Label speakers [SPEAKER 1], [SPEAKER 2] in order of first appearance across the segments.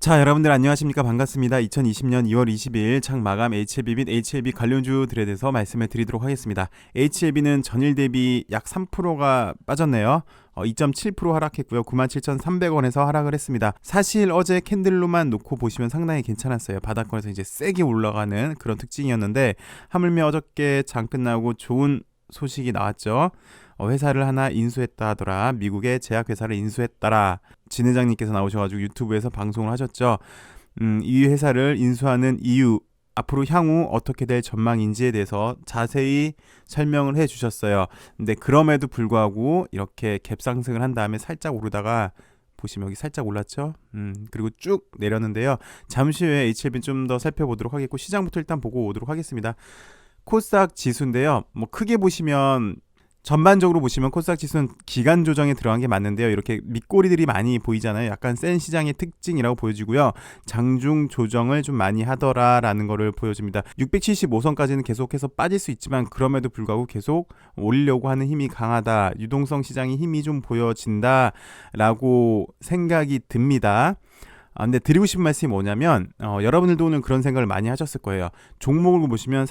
[SPEAKER 1] 자, 여러분들 안녕하십니까? 반갑습니다. 2020년 2월 22일 장마감 HLB 및 HLB 관련주들에 대해서 말씀을 드리도록 하겠습니다. HLB는 전일 대비 약 3%가 빠졌네요. 2.7% 하락했고요. 97,300원에서 하락을 했습니다. 사실 어제 캔들로만 놓고 보시면 상당히 괜찮았어요. 바닥권에서 이제 세게 올라가는 그런 특징이었는데 하물며 어저께 장 끝나고 좋은 소식이 나왔죠. 회사를 하나 인수했다 하더라. 미국의 제약회사를 인수했더라. 진 회장님께서 나오셔가지고 유튜브에서 방송을 하셨죠. 이 회사를 인수하는 이유, 앞으로 향후 어떻게 될 전망인지에 대해서 자세히 설명을 해주셨어요. 근데 그럼에도 불구하고 이렇게 갭 상승을 한 다음에 살짝 오르다가 보시면 여기 살짝 올랐죠. 그리고 쭉 내렸는데요. 잠시 후에 HLB 좀 더 살펴보도록 하겠고 시장부터 일단 보고 오도록 하겠습니다. 코스닥 지수인데요. 뭐 크게 보시면 전반적으로 보시면 코스닥 지수는 기간 조정에 들어간 게 맞는데요. 이렇게 밑꼬리들이 많이 보이잖아요. 약간 센 시장의 특징이라고 보여지고요. 장중 조정을 좀 많이 하더라라는 거를 보여줍니다. 675선까지는 계속해서 빠질 수 있지만 그럼에도 불구하고 계속 올리려고 하는 힘이 강하다. 유동성 시장의 힘이 좀 보여진다라고 생각이 듭니다. 근데 드리고 싶은 말씀이 뭐냐면 여러분들도 오늘 그런 생각을 많이 하셨을 거예요. 종목을 보시면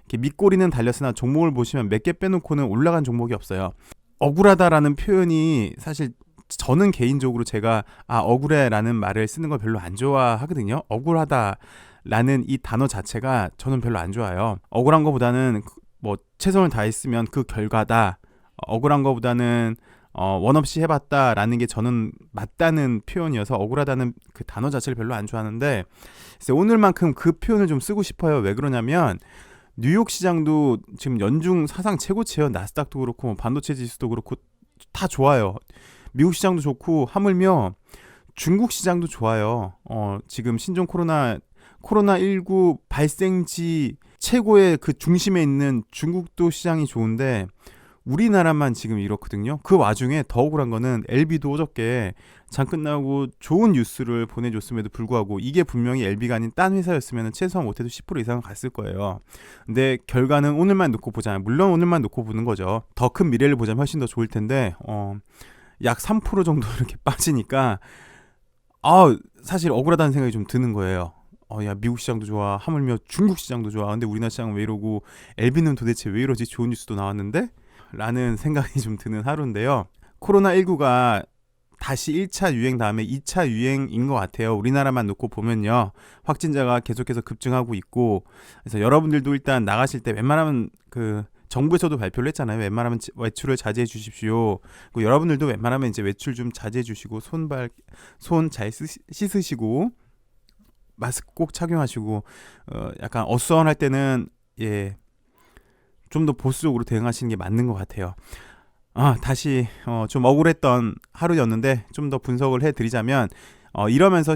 [SPEAKER 1] 이렇게 밑꼬리는 달렸으나 종목을 보시면 몇 개 빼놓고는 올라간 종목이 없어요. 억울하다라는 표현이 사실 저는 개인적으로 제가 억울해라는 말을 쓰는 걸 별로 안 좋아하거든요. 억울하다라는 이 단어 자체가 저는 별로 안 좋아요. 억울한 거보다는 뭐 최선을 다했으면 그 결과다. 억울한 거보다는 원 없이 해봤다라는 게 저는 맞다는 표현이어서 억울하다는 그 단어 자체를 별로 안 좋아하는데 오늘만큼 그 표현을 좀 쓰고 싶어요. 왜 그러냐면 뉴욕 시장도 지금 연중 사상 최고치예요. 나스닥도 그렇고 반도체 지수도 그렇고 다 좋아요. 미국 시장도 좋고 하물며 중국 시장도 좋아요. 지금 신종 코로나19 발생지 최고의 그 중심에 있는 중국도 시장이 좋은데 우리나라만 지금 이렇거든요. 그 와중에 더 억울한 거는 LB도 어저께 장 끝나고 좋은 뉴스를 보내줬음에도 불구하고 이게 분명히 LB가 아닌 딴 회사였으면 최소한 못해도 10% 이상은 갔을 거예요. 근데 결과는 오늘만 놓고 보자면 물론 오늘만 놓고 보는 거죠. 더 큰 미래를 보자면 훨씬 더 좋을 텐데 약 3% 정도 이렇게 빠지니까 사실 억울하다는 생각이 좀 드는 거예요. 야 미국 시장도 좋아 하물며 중국 시장도 좋아 근데 우리나라 시장은 왜 이러고 LB는 도대체 왜 이러지 좋은 뉴스도 나왔는데? 라는 생각이 좀 드는 하루인데요. 코로나19가 다시 1차 유행 다음에 2차 유행인 것 같아요. 우리나라만 놓고 보면요. 확진자가 계속해서 급증하고 있고 그래서 여러분들도 일단 나가실 때 웬만하면 그 정부에서도 발표를 했잖아요. 웬만하면 외출을 자제해 주십시오. 그리고 여러분들도 웬만하면 이제 외출 좀 자제해 주시고 손 잘 씻으시고 마스크 꼭 착용하시고 약간 어수선할 때는 좀 더 보수적으로 대응하시는 게 맞는 것 같아요. 다시 좀 억울했던 하루였는데 좀 더 분석을 해드리자면 이러면서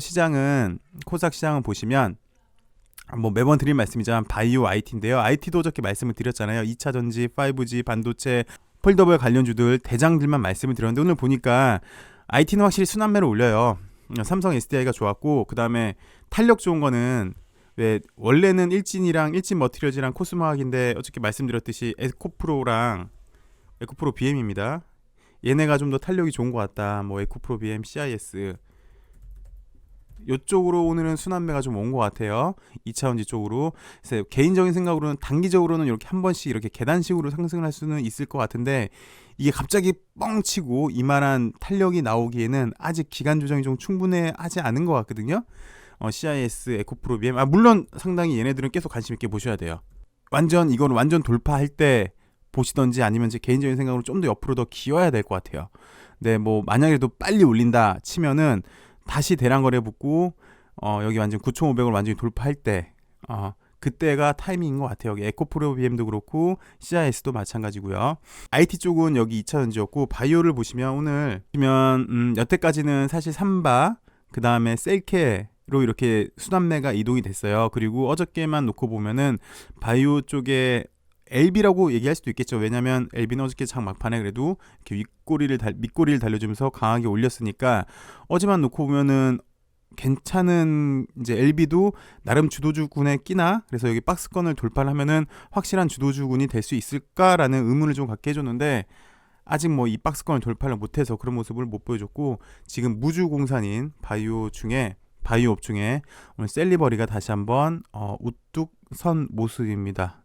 [SPEAKER 1] 코스닥 시장은 보시면 뭐 매번 드린 말씀이지만 바이오 IT인데요. IT도 어저께 말씀을 드렸잖아요. 2차 전지, 5G, 반도체, 폴더블 관련주들 대장들만 말씀을 드렸는데 오늘 보니까 IT는 확실히 순환매를 올려요. 삼성 SDI가 좋았고 그 다음에 탄력 좋은 거는 왜 원래는 일진이랑 일진 머티리얼즈랑 코스모학인데 어저께 말씀드렸듯이 에코프로 BM입니다. 얘네가 좀 더 탄력이 좋은 것 같다. 뭐 에코프로 BM, CIS 이쪽으로 오늘은 순환매가 좀 온 것 같아요. 2차원지 쪽으로. 그래서 개인적인 생각으로는 단기적으로는 이렇게 한 번씩 이렇게 계단식으로 상승을 할 수는 있을 것 같은데 이게 갑자기 뻥치고 이만한 탄력이 나오기에는 아직 기간 조정이 좀 충분하지 않은 것 같거든요. CIS, 에코프로 BM 물론 상당히 얘네들은 계속 관심 있게 보셔야 돼요. 이거는 완전 돌파할 때 보시던지 아니면 제 개인적인 생각으로 좀 더 옆으로 더 기어야 될 것 같아요. 근데 뭐 만약에도 빨리 올린다 치면은 다시 대량거래 붙고 여기 완전 9,500을 완전히 돌파할 때 그때가 타이밍인 것 같아요. 여기 에코프로 BM도 그렇고 CIS도 마찬가지고요. IT 쪽은 여기 2차전지였고 바이오를 보시면 여태까지는 사실 삼바 그 다음에 셀케로 이렇게 순환매가 이동이 됐어요. 그리고 어저께만 놓고 보면은 바이오 쪽에 LB라고 얘기할 수도 있겠죠. 왜냐면 LB는 어저께 장 막판에 그래도 이렇게 밑꼬리를 달려주면서 강하게 올렸으니까 어제만 놓고 보면은 괜찮은 이제 LB도 나름 주도주군에 끼나 그래서 여기 박스권을 돌파를 하면은 확실한 주도주군이 될 수 있을까라는 의문을 좀 갖게 해줬는데 아직 뭐 이 박스권을 돌파를 못해서 그런 모습을 못 보여줬고 지금 무주공산인 바이오 중에 바이오 업종에 오늘 셀리버리가 다시 한번 우뚝 선 모습입니다.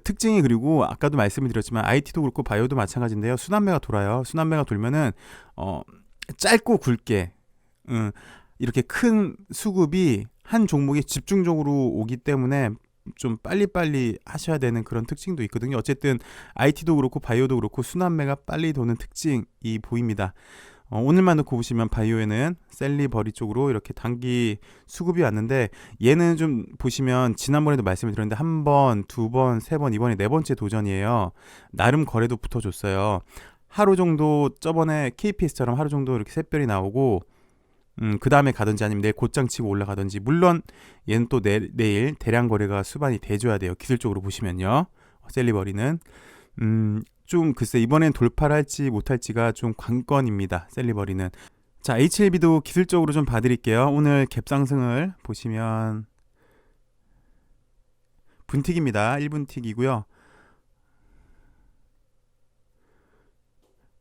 [SPEAKER 1] 특징이, 그리고 아까도 말씀을 드렸지만 IT도 그렇고 바이오도 마찬가지인데요. 순환매가 돌아요. 순환매가 돌면은 짧고 굵게 이렇게 큰 수급이 한 종목에 집중적으로 오기 때문에 좀 빨리빨리 하셔야 되는 그런 특징도 있거든요. 어쨌든 IT도 그렇고 바이오도 그렇고 순환매가 빨리 도는 특징이 보입니다. 오늘만 놓고 보시면 바이오에는 셀리버리 쪽으로 이렇게 단기 수급이 왔는데, 얘는 좀 보시면 지난번에도 말씀을 드렸는데 한 번, 두 번, 세 번, 이번에 네 번째 도전이에요. 나름 거래도 붙어줬어요. 하루 정도, 저번에 KPS처럼 하루 정도 이렇게 샛별이 나오고 그 다음에 가든지 아니면 내일 곧장 치고 올라가든지, 물론 얘는 또 내일 대량 거래가 수반이 돼줘야 돼요. 기술적으로 보시면요. 셀리버리는 좀 글쎄 이번엔 돌파를 할지 못할지가 좀 관건입니다. 셀리버리는. 자, HLB도 기술적으로 좀 봐드릴게요. 오늘 갭상승을 보시면 분틱입니다. 1분틱이고요.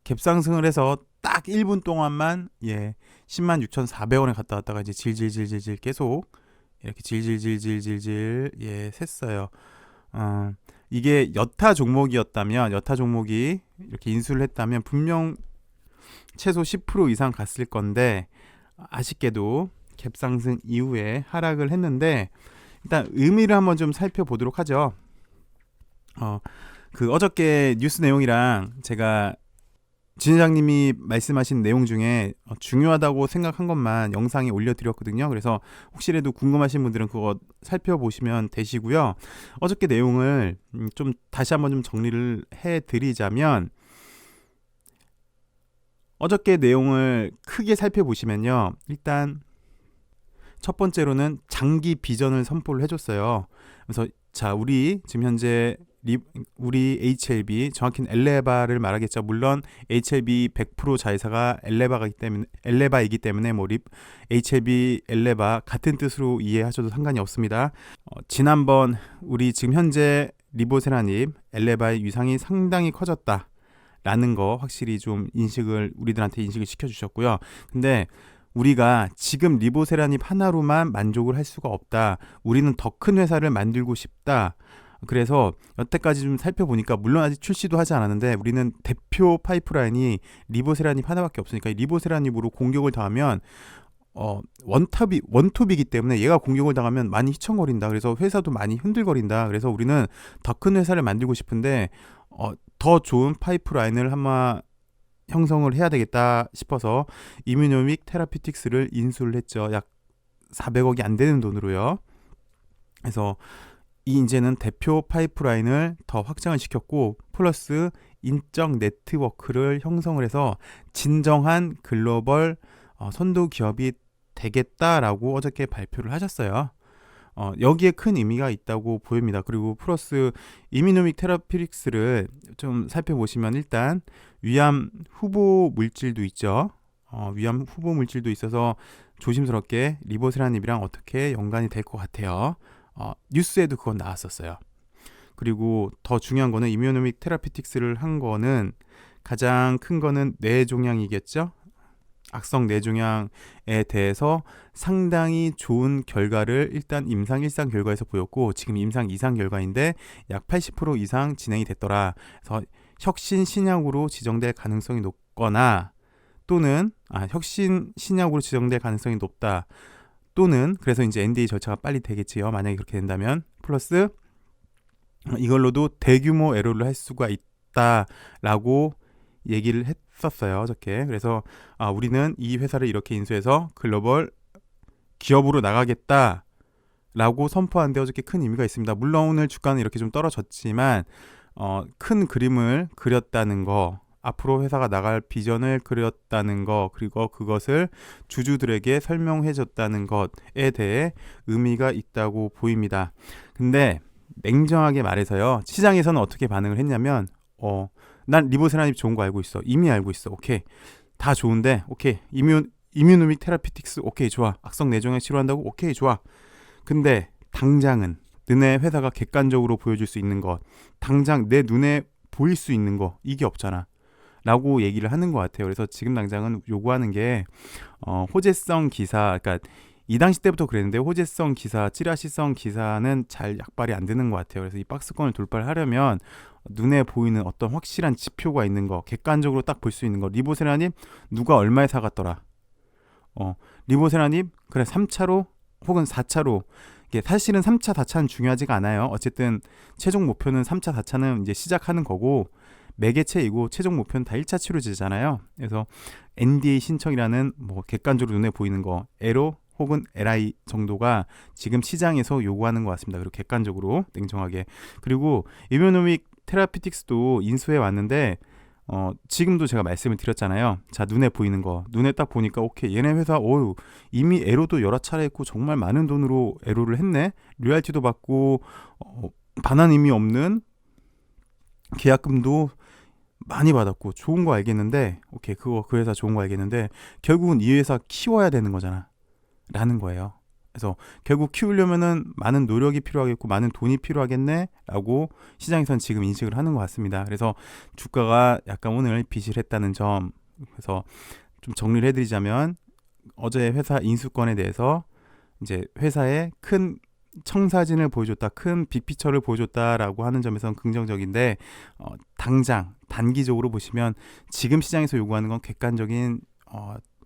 [SPEAKER 1] 갭상승을 해서 딱 1분 동안만 106,400원에 갔다 왔다가 이제 질질질질질 계속 이렇게 질질질질질질 샜어요. 이게 여타 종목이었다면, 여타 종목이 이렇게 인수를 했다면 분명 최소 10% 이상 갔을 건데, 아쉽게도 갭상승 이후에 하락을 했는데, 일단 의미를 한번 좀 살펴보도록 하죠. 어저께 뉴스 내용이랑 제가 진 회장님이 말씀하신 내용 중에 중요하다고 생각한 것만 영상에 올려드렸거든요. 그래서 혹시라도 궁금하신 분들은 그거 살펴보시면 되시고요. 어저께 내용을 좀 다시 한번 좀 정리를 해드리자면, 어저께 내용을 크게 살펴보시면요. 일단 첫 번째로는 장기 비전을 선포를 해줬어요. 그래서 자, 우리 지금 현재 우리 HLB, 정확히는 엘레바를 말하겠죠. 물론 HLB 100% 자회사가 엘레바이기 때문에 HLB, 엘레바 같은 뜻으로 이해하셔도 상관이 없습니다. 지난번 우리 지금 현재 리보세라님 엘레바의 위상이 상당히 커졌다라는 거 확실히 좀 우리들한테 인식을 시켜주셨고요. 근데 우리가 지금 리보세라님 하나로만 만족을 할 수가 없다. 우리는 더 큰 회사를 만들고 싶다. 그래서 여태까지 좀 살펴보니까, 물론 아직 출시도 하지 않았는데 우리는 대표 파이프라인이 리보세라님 하나밖에 없으니까 리보세라님으로 공격을 당하면 원톱이기 때문에 얘가 공격을 당하면 많이 휘청거린다. 그래서 회사도 많이 흔들거린다. 그래서 우리는 더 큰 회사를 만들고 싶은데 더 좋은 파이프라인을 형성을 해야 되겠다 싶어서 이뮤노믹 테라피틱스를 인수를 했죠. 약 400억이 안 되는 돈으로요. 그래서 이제는 대표 파이프라인을 더 확장을 시켰고, 플러스 인적 네트워크를 형성을 해서 진정한 글로벌 선도 기업이 되겠다라고 어저께 발표를 하셨어요. 여기에 큰 의미가 있다고 보입니다. 그리고 플러스 이뮤노믹 테라피틱스를 좀 살펴보시면, 일단 위암 후보 물질도 있죠. 위암 후보 물질도 있어서 조심스럽게 리보세라님이랑 어떻게 연관이 될 것 같아요. 뉴스에도 그건 나왔었어요. 그리고 더 중요한 거는 이뮤노믹 테라피틱스를 한 거는, 가장 큰 거는 뇌종양이겠죠. 악성 뇌종양에 대해서 상당히 좋은 결과를 일단 임상 1상 결과에서 보였고, 지금 임상 2상 결과인데 약 80% 이상 진행이 됐더라. 그래서 혁신 신약으로 지정될 가능성이 높거나, 또는 혁신 신약으로 지정될 가능성이 높다. 또는 그래서 이제 NDA 절차가 빨리 되겠지요. 만약에 그렇게 된다면. 플러스 이걸로도 대규모 에러를 할 수가 있다라고 얘기를 했었어요, 어저께. 그래서 우리는 이 회사를 이렇게 인수해서 글로벌 기업으로 나가겠다라고 선포하는데 어저께 큰 의미가 있습니다. 물론 오늘 주가는 이렇게 좀 떨어졌지만 큰 그림을 그렸다는 거, 앞으로 회사가 나갈 비전을 그렸다는 거, 그리고 그것을 주주들에게 설명해 줬다는 것에 대해 의미가 있다고 보입니다. 근데 냉정하게 말해서요, 시장에서는 어떻게 반응을 했냐면 난 리보세라님 좋은 거 알고 있어. 이미 알고 있어. 오케이. 다 좋은데 오케이. 이뮤노믹 테라피틱스 오케이 좋아. 악성 뇌종양 치료한다고 오케이 좋아. 근데 당장은 너네 회사가 객관적으로 보여줄 수 있는 것, 당장 내 눈에 보일 수 있는 거, 이게 없잖아. 라고 얘기를 하는 것 같아요. 그래서 지금 당장은 요구하는 게 호재성 기사, 그러니까 이 당시 때부터 그랬는데 호재성 기사, 찌라시성 기사는 잘 약발이 안 되는 것 같아요. 그래서 이 박스권을 돌파를 하려면 눈에 보이는 어떤 확실한 지표가 있는 거, 객관적으로 딱 볼 수 있는 거. 리보세라님 누가 얼마에 사갔더라. 리보세라님 그래 3차로 혹은 4차로. 이게 사실은 3차, 4차는 중요하지가 않아요. 어쨌든 최종 목표는 3차, 4차는 이제 시작하는 거고 매개체이고 최종 목표는 다 1차 치료제잖아요. 그래서 NDA 신청이라는 뭐 객관적으로 눈에 보이는 거, 에로 혹은 LI 정도가 지금 시장에서 요구하는 것 같습니다. 그리고 객관적으로 냉정하게. 그리고 이뮤노믹 테라피틱스도 인수해 왔는데 지금도 제가 말씀을 드렸잖아요. 자, 눈에 보이는 거. 눈에 딱 보니까 오케이. 얘네 회사 이미 에로도 여러 차례 했고 정말 많은 돈으로 에로를 했네. 로얄티도 받고 반환 의미 없는 계약금도 많이 받았고 좋은 거 알겠는데 오케이. 그 회사 좋은 거 알겠는데 결국은 이 회사 키워야 되는 거잖아. 라는 거예요. 그래서 결국 키우려면은 많은 노력이 필요하겠고 많은 돈이 필요하겠네 라고 시장에선 지금 인식을 하는 것 같습니다. 그래서 주가가 약간 오늘 비실했다는 점, 그래서 좀 정리를 해드리자면 어제 회사 인수권에 대해서 이제 회사의 큰 청사진을 보여줬다, 큰 빅피처를 보여줬다라고 하는 점에서는 긍정적인데 당장 단기적으로 보시면 지금 시장에서 요구하는 건 객관적인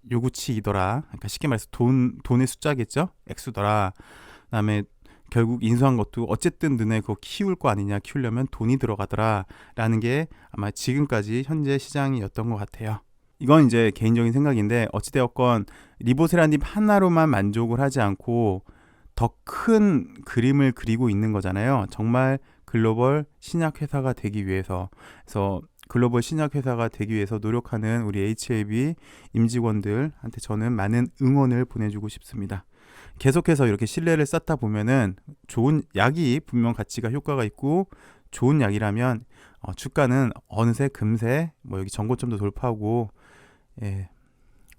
[SPEAKER 1] 요구치이더라. 그러니까 쉽게 말해서 돈의 숫자겠죠? 액수더라. 그다음에 결국 인수한 것도 어쨌든 너네 그거 키울 거 아니냐, 키우려면 돈이 들어가더라 라는 게 아마 지금까지 현재 시장이었던 것 같아요. 이건 이제 개인적인 생각인데 어찌되었건 리보세라님 하나로만 만족을 하지 않고 더 큰 그림을 그리고 있는 거잖아요. 정말 글로벌 신약 회사가 되기 위해서. 그래서 글로벌 신약 회사가 되기 위해서 노력하는 우리 HLB 임직원들한테 저는 많은 응원을 보내주고 싶습니다. 계속해서 이렇게 신뢰를 쌓다 보면은 좋은 약이 분명 가치가 효과가 있고 좋은 약이라면 주가는 어느새 금세 뭐 여기 전고점도 돌파하고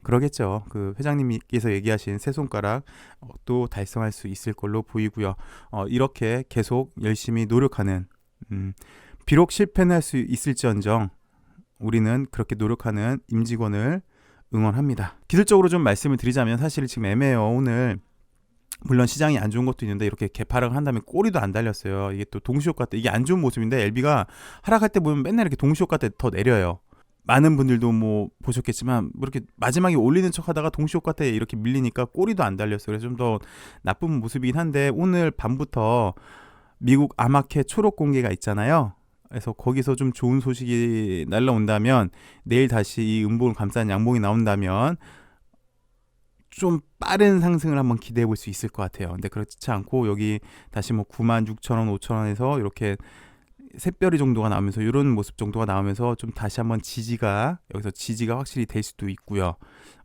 [SPEAKER 1] 그러겠죠. 그 회장님께서 얘기하신 세 손가락 또 달성할 수 있을 걸로 보이고요. 이렇게 계속 열심히 노력하는 비록 실패는 할 수 있을지언정 우리는 그렇게 노력하는 임직원을 응원합니다. 기술적으로 좀 말씀을 드리자면 사실 지금 애매해요. 오늘 물론 시장이 안 좋은 것도 있는데 이렇게 개파락을 한 다음에 꼬리도 안 달렸어요. 이게 또 동시효과 때 이게 안 좋은 모습인데 LB가 하락할 때 보면 맨날 이렇게 동시효과 때 더 내려요. 많은 분들도 뭐 보셨겠지만 뭐 이렇게 마지막에 올리는 척하다가 동시효과 때 이렇게 밀리니까 꼬리도 안 달렸어요. 그래서 좀 더 나쁜 모습이긴 한데 오늘 밤부터 미국 아마켓 초록 공개가 있잖아요. 그래서 거기서 좀 좋은 소식이 날라온다면 내일 다시 이 음봉을 감싸는 양봉이 나온다면 좀 빠른 상승을 한번 기대해 볼 수 있을 것 같아요. 근데 그렇지 않고 여기 다시 뭐 96,000원, 5,000원에서 이렇게 샛별이 정도가 나오면서 이런 모습 정도가 나오면서 좀 다시 한번 여기서 지지가 확실히 될 수도 있고요.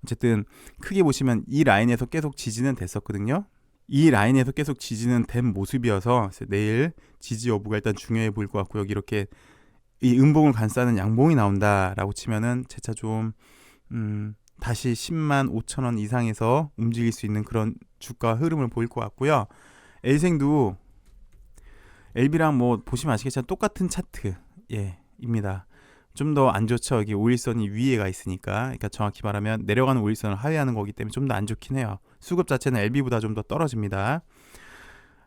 [SPEAKER 1] 어쨌든 크게 보시면 이 라인에서 계속 지지는 됐었거든요. 이 라인에서 계속 지지는 된 모습이어서 내일 지지 여부가 일단 중요해 보일 것 같고 여기 이렇게 이 음봉을 감싸는 양봉이 나온다라고 치면은 재차 좀 다시 105,000원 이상에서 움직일 수 있는 그런 주가 흐름을 보일 것 같고요. 엘생도 LB랑 뭐 보시면 아시겠지만 똑같은 차트 입니다. 좀 더 안 좋죠. 여기 5일선이 위에가 있으니까. 그러니까 정확히 말하면 내려가는 5일선을 하회하는 거기 때문에 좀 더 안 좋긴 해요. 수급 자체는 LB보다 좀 더 떨어집니다.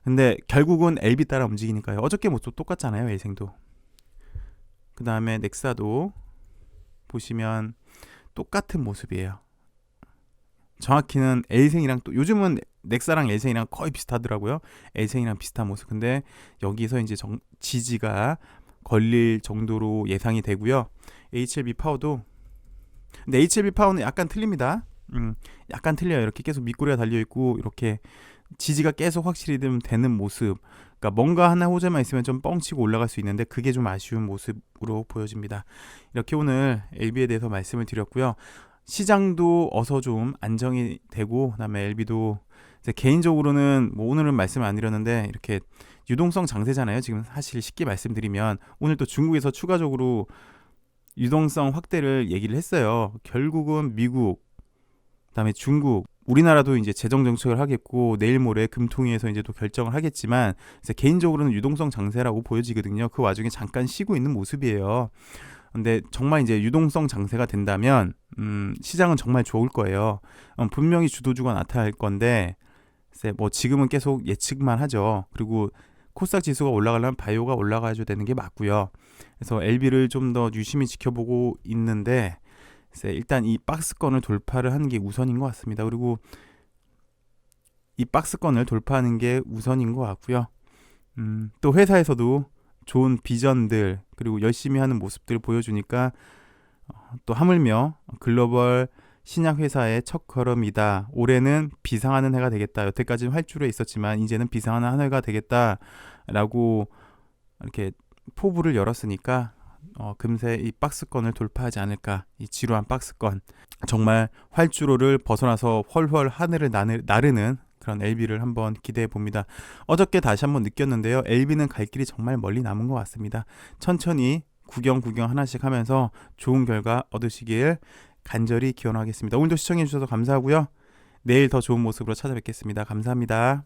[SPEAKER 1] 근데 결국은 LB 따라 움직이니까요. 어저께 모습도 똑같잖아요. 엘생도. 그 다음에 넥사도 보시면 똑같은 모습이에요. 정확히는 엘생이랑 또 요즘은 넥사랑 엘생이랑 거의 비슷하더라고요. 엘생이랑 비슷한 모습. 근데 여기서 이제 지지가 걸릴 정도로 예상이 되고요. HLB 파워도 근데 HLB 파워는 약간 틀립니다. 약간 틀려요. 이렇게 계속 밑꼬리가 달려 있고 이렇게 지지가 계속 확실히 되는 모습. 그러니까 뭔가 하나 호재만 있으면 좀 뻥치고 올라갈 수 있는데 그게 좀 아쉬운 모습으로 보여집니다. 이렇게 오늘 LB에 대해서 말씀을 드렸고요. 시장도 어서 좀 안정이 되고 그다음에 LB도 개인적으로는 뭐 오늘은 말씀을 안 드렸는데 이렇게 유동성 장세잖아요. 지금 사실 쉽게 말씀드리면 오늘 또 중국에서 추가적으로 유동성 확대를 얘기를 했어요. 결국은 미국, 그다음에 중국, 우리나라도 이제 재정 정책을 하겠고 내일 모레 금통위에서 이제 또 결정을 하겠지만 개인적으로는 유동성 장세라고 보여지거든요. 그 와중에 잠깐 쉬고 있는 모습이에요. 근데 정말 이제 유동성 장세가 된다면 시장은 정말 좋을 거예요. 분명히 주도주가 나타날 건데 글쎄 뭐 지금은 계속 예측만 하죠. 그리고 코스닥 지수가 올라가려면 바이오가 올라가야 되는 게 맞고요. 그래서 LB를 좀 더 유심히 지켜보고 있는데 글쎄 일단 이 박스권을 돌파를 하는 게 우선인 것 같습니다. 그리고 이 박스권을 돌파하는 게 우선인 것 같고요. 또 회사에서도 좋은 비전들 그리고 열심히 하는 모습들을 보여주니까 또 하물며 글로벌 신약 회사의 첫걸음이다. 올해는 비상하는 해가 되겠다. 여태까지는 활주로에 있었지만 이제는 비상하는 한 해가 되겠다라고 이렇게 포부를 열었으니까 금세 이 박스권을 돌파하지 않을까. 이 지루한 박스권. 정말 활주로를 벗어나서 훨훨 하늘을 나르는 그런 LB를 한번 기대해 봅니다. 어저께 다시 한번 느꼈는데요. LB는 갈 길이 정말 멀리 남은 것 같습니다. 천천히 구경 하나씩 하면서 좋은 결과 얻으시길 간절히 기원하겠습니다. 오늘도 시청해 주셔서 감사하고요. 내일 더 좋은 모습으로 찾아뵙겠습니다. 감사합니다.